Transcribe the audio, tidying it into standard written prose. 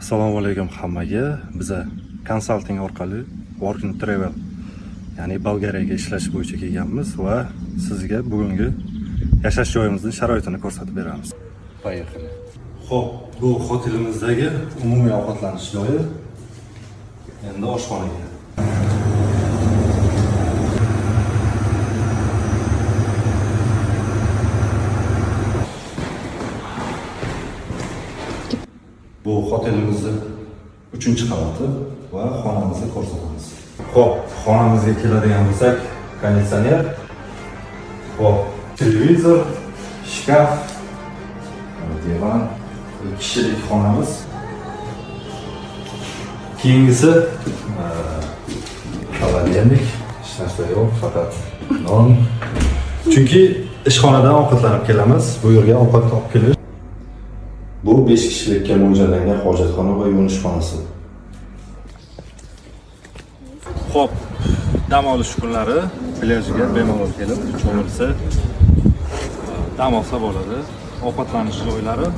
Assalomu alaykum hammaga. Biza konsalting orqali Work and Travel, ya'ni Bolgariyaga ishlash bo'yicha kelganmiz va sizga bugungi yashash joyimizning sharoitini ko'rsatib beramiz. Poyexali. Xo'p, bu hotelimizdagi umumiy ovqatlanish joyi. Endi oshxonaga. Bu hotelimizning 3-qavati va xonamizni ko'rsatamiz. Xo'p, xonamizga keladigan bo'lsak, konditsioner, xo'p, televizor, shkaf, divan, kishilik xonamiz. Keyingisi xolodilnik, hech narsa yo'q, faqat non. Chunki ishxonadan ovqatlanib kelamiz, bu yerga ovqat olib kelish. Bu 5 kishilikka mo'ljallangan hojatxona va yuvinish xonasi. Xo'p, dam olish kunlari plyajga bemalol kelib, cho'milsa, dam olsa bo'ladi. Ovqatlanish joylari.